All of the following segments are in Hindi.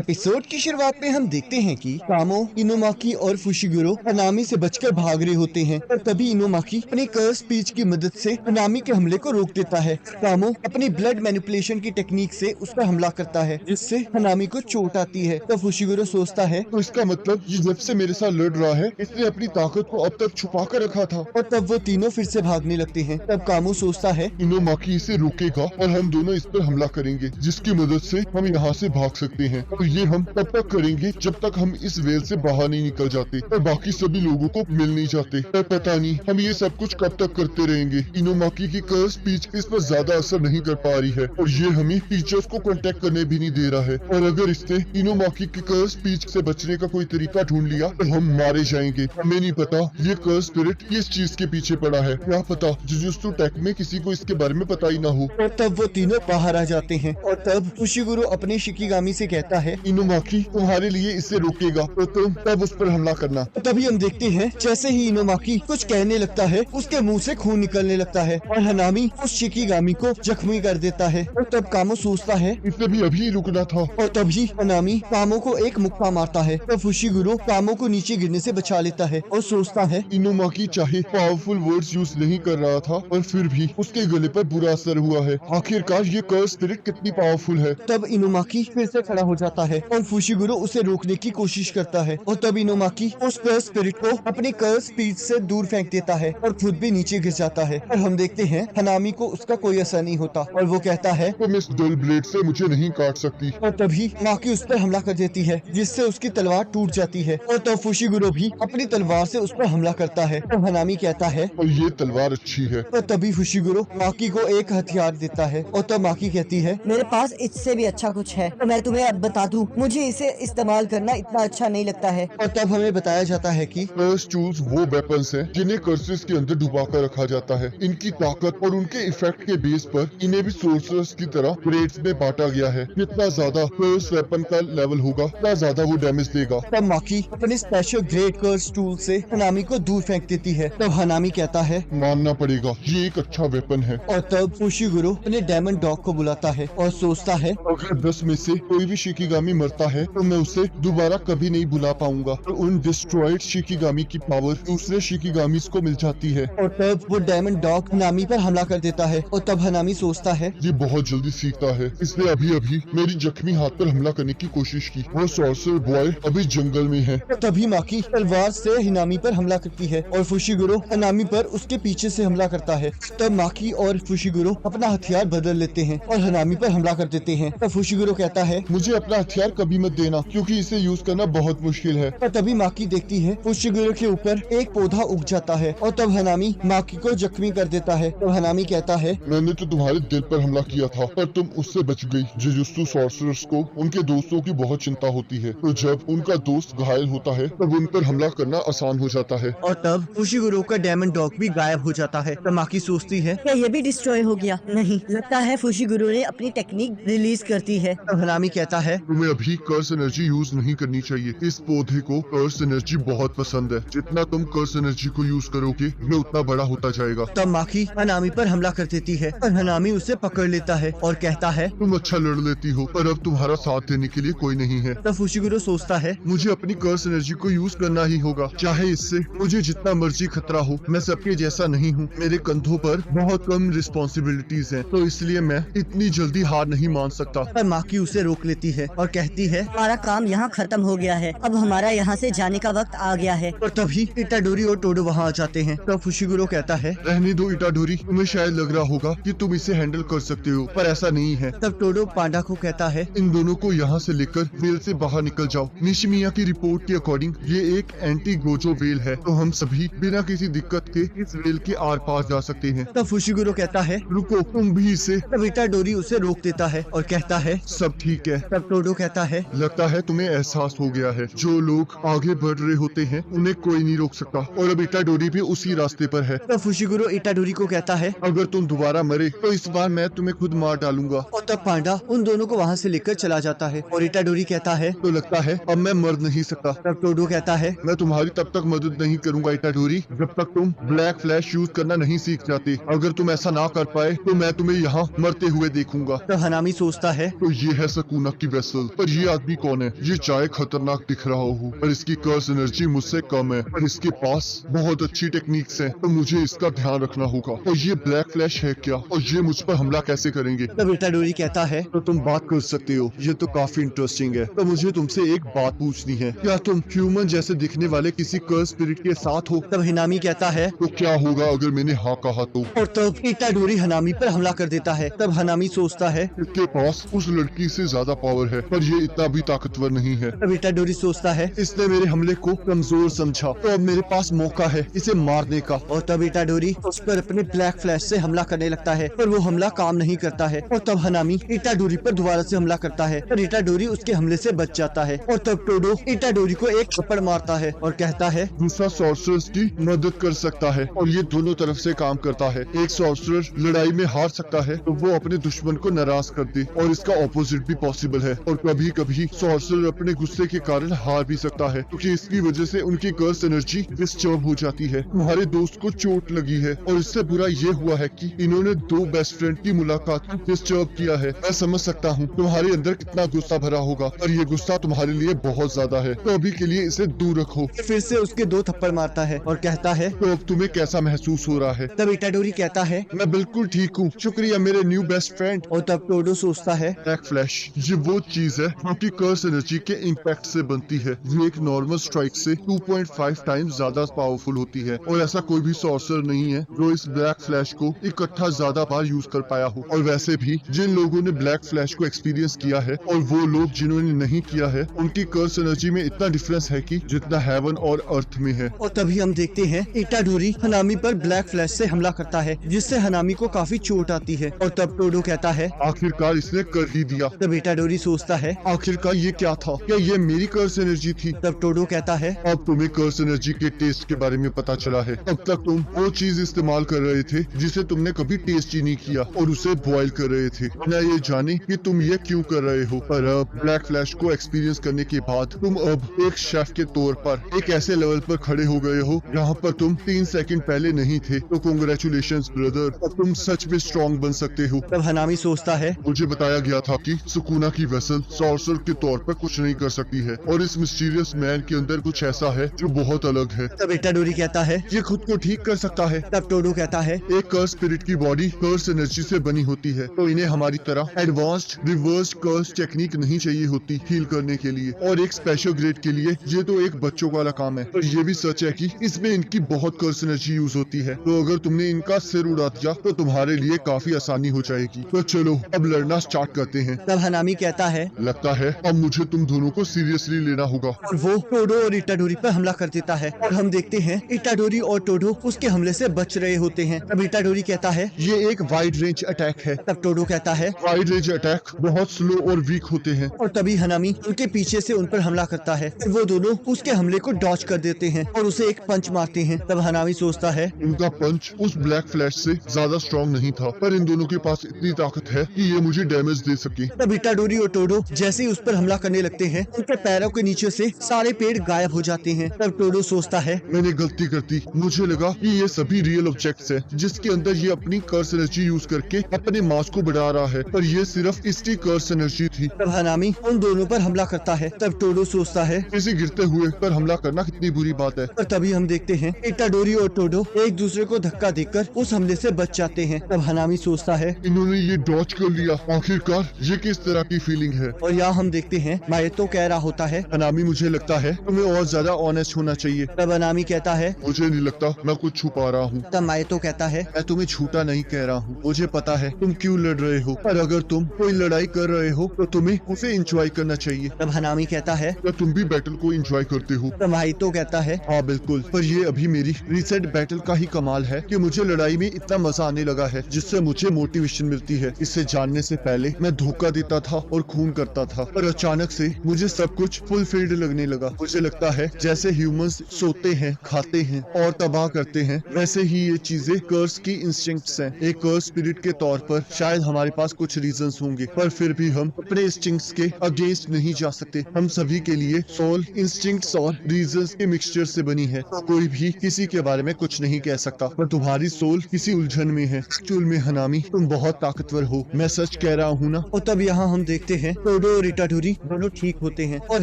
एपिसोड की शुरुआत में हम देखते हैं कि कामो, इनोमाकी और फुशिगुरो हनामी से बचकर भाग रहे होते हैं और तभी इनोमाकी अपने कर्स स्पीच की मदद से हनामी के हमले को रोक देता है। कामो अपनी ब्लड मैनिपुलेशन की टेक्निक से उस पर हमला करता है जिससे हनामी को चोट आती है। तब फुशिगुरो सोचता है तो इसका मतलब ये जब से मेरे साथ लड़ रहा है इसने अपनी ताकत को अब तक छुपा कर रखा था। और तब वो तीनों फिर से भागने लगते हैं। तब कामो सोचता है इनोमाकी इसे रोकेगा और हम दोनों इस पर हमला करेंगे जिसकी मदद से हम यहाँ से भाग सकते हैं। और ये हम तब तक करेंगे जब तक हम इस वेल से बाहर नहीं निकल जाते और बाकी सभी लोगों को मिल नहीं जाते। पर पता नहीं हम ये सब कुछ कब तक करते रहेंगे। इनोमाकी की कर्स स्पीच इस पर ज्यादा असर नहीं कर पा रही है और ये हमें टीचर्स को कांटेक्ट करने भी नहीं दे रहा है। और अगर इसने इनोमाकी की कर्स स्पीच से बचने का कोई तरीका ढूंढ लिया तो हम मारे जाएंगे। हमें नहीं पता ये कर्स स्पिरिट किस चीज के पीछे पड़ा है। क्या पता जुजुत्सु टेक में किसी को इसके बारे में पता ही ना हो। और तब वो तीनों बाहर आ जाते हैं और तब फुशिगुरो अपने शिकिगामी से कहता है इनोमाकी तुम्हारे लिए इसे रोकेगा तो तुम तब उस पर हमला करना। तभी हम देखते हैं जैसे ही इनोमाकी कुछ कहने लगता है उसके मुंह से खून निकलने लगता है और हनामी उस शिकिगामी को जख्मी कर देता है। और तब कामो सोचता है इसे भी अभी रुकना था। और तभी हनामी कामो को एक मुक्का मारता है। तब फुशिगुरो कामो को नीचे गिरने से बचा लेता है और सोचता है इनोमाकी चाहे पावरफुल वर्ड्स यूज नहीं कर रहा था पर फिर भी उसके गले पर बुरा असर हुआ है। आखिरकार ये कर्स स्पिरिट कितनी पावरफुल है। तब इनोमाकी फिर से खड़ा हो जाता है और फुशिगुरो उसे रोकने की कोशिश करता है और तब इनोमाकी उस कर्स स्पिरिट को अपने कर्स स्पीड से दूर फेंक देता है और खुद भी नीचे गिर जाता है। और हम देखते हैं हनामी को उसका कोई असर नहीं होता और वो कहता है तुम इस डल ब्लेड से मुझे नहीं काट सकती। और तभी माकी उस पर हमला कर देती है जिससे उसकी तलवार टूट जाती है। और तब फुशिगुरो भी अपनी तलवार से उस पर हमला करता है और हनामी कहता है और ये तलवार अच्छी है। और तभी फुशिगुरो माकी को एक हथियार देता है और तब माकी कहती है मेरे पास इससे भी अच्छा कुछ है तो मैं तुम्हें अब बता दूं, मुझे इसे इस्तेमाल करना इतना अच्छा नहीं लगता है। और तब हमें बताया जाता है कि कर्स टूल्स वो वेपन्स हैं जिन्हें कर्सेस के अंदर डुबा कर रखा जाता है। इनकी ताकत और उनके इफेक्ट के बेस पर इन्हें भी सोर्सर्स की तरह ग्रेड्स में बांटा गया है। जितना ज्यादा कर्स वेपन का लेवल होगा उतना ज्यादा वो डैमेज देगा। तब माकी अपने स्पेशल ग्रेट कर्स टूल से हनामी को दूर फेंक देती है। तब हनामी कहता है मानना पड़ेगा ये एक अच्छा वेपन है। और तब फुशिगुरो अपने डायमंड डॉग को बुलाता है और सोचता है अगर 10 में से कोई भी शिकिगामी मरता है तो मैं उसे दोबारा कभी नहीं बुला पाऊंगा। तो उन डिस्ट्रॉयड शिकिगामी की पावर दूसरे शिकिगामीज को मिल जाती है। और तब वो डायमंड डॉग हनामी पर हमला कर देता है और तब हनामी सोचता है ये बहुत जल्दी सीखता है। इसने अभी अभी मेरी जख्मी हाथ पर हमला करने की कोशिश की। वो सॉर्सर बॉय अभी जंगल में है। और तभी माकी तलवार से हनामी पर हमला करती है और फुशिगुरो हनामी पर उसके पीछे से हमला करता है। तब माकी और फुशिगुरो अपना हथियार बदल लेते हैं और हनामी पर हमला कर देते हैं। तब फुशिगुरो कहता है मुझे अपना हथियार कभी मत देना क्योंकि इसे यूज करना बहुत मुश्किल है। और तभी माकी देखती है फुशिगुरो के ऊपर एक पौधा उग जाता है और तब हनामी माकी को जख्मी कर देता है। तो हनामी कहता है मैंने तो तुम्हारे दिल पर हमला किया था पर तुम उससे बच गई। जुजुत्सु सॉर्सरर्स को उनके दोस्तों की बहुत चिंता होती है तो जब उनका दोस्त घायल होता है तब उन पर हमला करना आसान हो जाता है। और तब फुशिगुरो का डायमंड डॉग भी गायब हो जाता है। तब माकी सोचती है क्या ये भी डिस्ट्रॉय हो गया? नहीं, लगता है फुशिगुरो ने अपनी टेक्निक रिलीज करती है। तब हनामी कहता है तुम्हें अभी कर्स एनर्जी यूज नहीं करनी चाहिए। इस पौधे को कर्स एनर्जी बहुत पसंद है। जितना तुम कर्स एनर्जी को यूज करोगे ये उतना बड़ा होता जाएगा। तब माकी हनामी पर हमला कर देती है और हनामी उसे पकड़ लेता है और कहता है तुम अच्छा लड़ लेती हो पर अब तुम्हारा साथ देने के लिए कोई नहीं है। तब फुशिगुरो सोचता है मुझे अपनी कर्स एनर्जी को यूज करना ही होगा चाहे इससे मुझे जितना मर्जी खतरा हो। मैं सबके जैसा नहीं हूँ। मेरे कंधों पर बहुत कम रिस्पॉन्सिबिलिटीज हैं तो इसलिए मैं इतनी जल्दी हार नहीं मान सकता। पर माकी उसे रोक लेती है और कहती है हमारा काम यहाँ खत्म हो गया है, अब हमारा यहाँ से जाने का वक्त आ गया है। और तभी इटाडोरी और टोडो वहाँ आ जाते हैं। तब फुशिगुरो कहता है रहने दो इटाडोरी, तुम्हें शायद लग रहा होगा कि तुम इसे हैंडल कर सकते हो पर ऐसा नहीं है। तब टोडो पांडा को कहता है इन दोनों को यहाँ से लेकर वेल से बाहर निकल जाओ। निशिमिया की रिपोर्ट के अकॉर्डिंग ये एक एंटी गोजो वेल है तो हम सभी बिना किसी दिक्कत के इस वेल के आर पार जा सकते हैं। तब फुशिगुरो कहता है रुको तुम भी इसे। तब इटाडोरी उसे रोक देता है और कहता है सब ठीक है। तब टोडो कहता है लगता है तुम्हें एहसास हो गया है जो लोग आगे बढ़ रहे होते हैं उन्हें कोई नहीं रोक सकता और अब इटाडोरी भी उसी रास्ते पर है। तब फुशिगुरो इटाडोरी को कहता है अगर तुम दोबारा मरे तो इस बार मैं तुम्हें खुद मार डालूंगा। और तब पांडा उन दोनों को वहाँ से लेकर चला जाता है और इटाडोरी कहता है तो लगता है अब मैं मर नहीं सकता। तब टोडो कहता है मैं तुम्हारी तब तक मदद नहीं करूंगा इटाडोरी जब तक तुम ब्लैक फ्लैश यूज करना नहीं सीख जाते। अगर तुम ऐसा ना कर पाए तो मैं तुम्हें यहाँ मरते हुए देखूंगा। तब हनामी सोचता है तो ये है सकूना की वेसल। पर ये आदमी कौन है? ये चाहे खतरनाक दिख रहा हो पर इसकी कर्स एनर्जी मुझसे कम है, पर इसके पास बहुत अच्छी टेक्निक्स हैं, तो मुझे इसका ध्यान रखना होगा। और ये ब्लैक फ्लैश है क्या? और ये मुझ पर हमला कैसे करेंगे? तब इटाडोरी कहता है तो तुम बात कर सकते हो, ये तो काफी इंटरेस्टिंग है। तो मुझे तुमसे एक बात पूछनी है, क्या तुम ह्यूमन जैसे दिखने वाले किसी कर्स स्पिरिट के साथ हो? तब हिनामी कहता है तो क्या होगा अगर मैंने हाँ कहा तो? और तब इटाडोरी हनामी पर हमला कर देता है। तब हनामी सोचता है इसके पास उस लड़की से ज्यादा पावर है, पर ये इतना भी ताकतवर नहीं है। तब इटाडोरी सोचता है इसने मेरे हमले को कमजोर समझा, तो अब मेरे पास मौका है इसे मारने का। और तब इटाडोरी उस पर अपने ब्लैक फ्लैश से हमला करने लगता है, पर वो हमला काम नहीं करता है। और तब हनामी इटाडोरी पर दोबारा से हमला करता है, पर इटाडोरी उसके हमले से बच जाता है। और तब टोडो इटाडोरी को एक थप्पड़ मारता है और कहता है दूसरा सॉर्सरर्स की मदद कर सकता है, और ये दोनों तरफ से काम करता है। एक सॉर्सरर लड़ाई में हार सकता है तो वो अपने दुश्मन को नाराज कर दे, और इसका ऑपोजिट भी पॉसिबल है। और कभी कभी सॉर्सरर अपने गुस्से के कारण हार भी सकता है, क्योंकि इसकी वजह से उनकी कर्स एनर्जी डिस्टर्ब हो जाती है। तुम्हारे दोस्त को चोट लगी है, और इससे बुरा ये हुआ है कि इन्होंने दो बेस्ट फ्रेंड की मुलाकात को डिस्टर्ब किया है। मैं समझ सकता हूँ तुम्हारे अंदर कितना गुस्सा भरा होगा, और ये गुस्सा तुम्हारे लिए बहुत ज्यादा है, तो अभी के लिए इसे दूर रखो। फिर से उसके दो थप्पड़ मारता है और कहता है तो अब तुम्हें कैसा महसूस हो रहा है? तब इटाडोरी कहता है मैं बिल्कुल ठीक हूँ, शुक्रिया मेरे न्यू बेस्ट फ्रेंड। और तब टोडो सोचता है ब्लैक फ्लैश ये वो चीज है जो कि कर्स एनर्जी के इम्पैक्ट से बनती है। ये एक नॉर्मल स्ट्राइक से 2.5 टाइम्स ज्यादा पावरफुल होती है, और ऐसा कोई भी सॉर्सर नहीं है जो इस ब्लैक फ्लैश को इकट्ठा ज्यादा बार यूज कर पाया हो। और वैसे भी जिन लोगों ने ब्लैक फ्लैश को एक्सपीरियंस किया है और वो लोग जिन्होंने नहीं किया है, उनकी कर्स एनर्जी में इतना डिफरेंस है कि जितना हेवन और अर्थ में है। और तभी हम देखते हैं इटाडोरी हनामी पर ब्लैक फ्लैश से हमला करता है, जिससे हनामी को काफी चोट आती है। और तब टोडो कहता है आखिरकार इसने कर ही दिया। तब इटाडोरी सोचता है आखिरकार ये क्या था? क्या ये मेरी कर्स एनर्जी थी? तब टोडो कहता है अब तुम्हें कर्स एनर्जी के टेस्ट के बारे में पता चला है। अब तक तुम वो चीज इस्तेमाल कर रहे थे जिसे तुमने कभी टेस्ट ही नहीं किया, और उसे बॉयल कर रहे थे बिना ये जाने कि तुम ये क्यों कर रहे हो। पर अब ब्लैक फ्लैश को एक्सपीरियंस करने के बाद तुम अब एक शेफ के तौर पर एक ऐसे लेवल पर खड़े हो गए हो जहाँ पर तुम 3 सेकंड पहले नहीं थे। तो कांग्रेचुलेशंस ब्रदर, अब तुम सच में स्ट्रॉन्ग बन सकते हो। तब हनामी सोचता है मुझे बताया गया था कि सुकुना की वेसल सॉर्सर के तौर पर कुछ नहीं कर सकती है, और इस मिस्टीरियस मैन के अंदर कुछ ऐसा है जो बहुत अलग है। तब इटाडोरी कहता है ये खुद को ठीक कर सकता है। तब टोडो कहता है एक कर्स स्पिरिट की बॉडी कर्स एनर्जी से बनी होती है, तो इन्हें हमारी तरह एडवांस्ड रिवर्स कर्स टेक्निक नहीं चाहिए होती हील करने के लिए, और एक स्पेशल ग्रेड के लिए ये तो एक बच्चों वाला काम है। पर ये भी सच है कि इसमें इनकी बहुत कर्स एनर्जी यूज होती है, तो अगर तुमने इनका सिर उड़ा दिया तो तुम्हारे लिए काफी आसानी हो जाएगी। तो चलो अब लड़ना स्टार्ट करते हैं। तब हनामी कहता है लगता है अब मुझे तुम दोनों को सीरियसली लेना होगा। और वो टोडो और इटाडोरी पर हमला कर देता है, और हम देखते हैं इटाडोरी और टोडो उसके हमले से बच रहे होते हैं। तब इटाडोरी कहता है ये एक वाइड रेंज अटैक है। तब टोडो कहता है वाइड रेंज अटैक बहुत स्लो और वीक होते हैं। और तभी हनामी उनके पीछे से उन पर हमला करता है। फिर वो दोनों उसके हमले को डॉच कर देते हैं और उसे एक पंच मारते हैं। तब हनामी सोचता है उनका पंच उस ब्लैक फ्लैश से ज्यादा स्ट्रॉन्ग नहीं था, पर इन दोनों के पास इतनी ताकत है कि ये मुझे डैमेज दे सके। तब इटाडोरी और टोडो जैसे ही उस पर हमला करने लगते हैं, उनके पैरों के नीचे से सारे पेड़ गायब हो जाते हैं। तब टोडो सोचता है मैंने गलती कर दी, मुझे लगा कि ये सभी रियल ऑब्जेक्ट्स हैं जिसके अंदर ये अपनी कर्स एनर्जी यूज करके अपने मास को बढ़ा रहा है, पर ये सिर्फ इसकी कर्स एनर्जी थी। तब हनामी उन दोनों पर हमला करता है। तब टोडो सोचता है किसी गिरते हुए पर हमला करना कितनी बुरी बात है। और तभी हम देखते हैं इटाडोरी और टोडो एक दूसरे को धक्का देकर उस हमले से बच जाते हैं। तब हनामी सोचता है इन्होंने ये डॉच कर लिया, आखिरकार ये किस तरह की फीलिंग है। और यहाँ हम देखते हैं मायतो कह रहा होता है हनामी मुझे लगता है तुम्हें और ज्यादा ऑनेस्ट होना चाहिए। तब हनामी कहता है मुझे नहीं लगता मैं कुछ छुपा रहा हूँ। तब मायतो कहता है मैं तुम्हें झूठा नहीं कह रहा हूँ, मुझे पता है तुम क्यों लड़ रहे हो, पर अगर तुम कोई लड़ाई कर रहे हो तो तुम्हें उसे एंजॉय करना चाहिए। तब हनामी कहता है क्या तुम भी बैटल को एंजॉय करते हो? तब मायतो कहता है हाँ बिल्कुल, पर ये अभी मेरी रिसेंट बैटल का ही कमाल है कि मुझे लड़ाई में इतना मजा आने लगा है जिससे मुझे मोटिवेशन मिलती है। इससे जानने से पहले मैं धोखा देता था और खून करता था, पर अचानक से मुझे सब कुछ फुलफिल्ड लगने लगा। मुझे लगता है जैसे ह्यूमंस सोते हैं, खाते हैं और तबाह करते हैं, वैसे ही ये चीजें कर्स की इंस्टिंक्ट्स हैं। एक कर्स स्पिरिट के तौर पर शायद हमारे पास कुछ रीजंस होंगे, पर फिर भी हम अपने इंस्टिंक्ट्स के अगेंस्ट नहीं जा सकते। हम सभी के लिए सोल इंस्टिंक्ट्स और रीजंस के मिक्सचर से बनी है। कोई भी किसी के बारे में कुछ नहीं कह सकता, पर तुम्हारी सोल किसी उलझन में है। एक्चुअल में हनामी तुम बहुत ताकतवर हो, मैं सच कह रहा हूँ ना। और तब यहाँ हम देखते हैं टोडो और इटाडोरी दोनों ठीक होते हैं और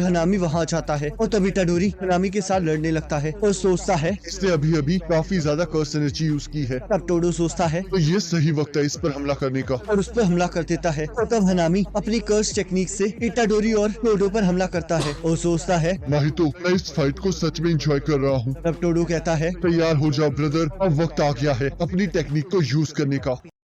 हनामी वहाँ जाता है और तब इटाडोरी हनामी के साथ लड़ने लगता है और सोचता है इसने अभी अभी काफी ज्यादा कर्स एनर्जी यूज की है, तब टोडो सोचता है तो ये सही वक्त है इस पर हमला करने का। और उस पर हमला कर देता है और तब हनामी अपनी कर्स टेक्निक से इटाडोरी और टोडो पर हमला करता है और सोचता है नाहितो, मैं इस फाइट को सच में एंजॉय कर रहा हूँ। तब टोडो कहता है तैयार हो जाओ ब्रदर, अब वक्त आ गया है अपनी टेक्निक को यूज करने का।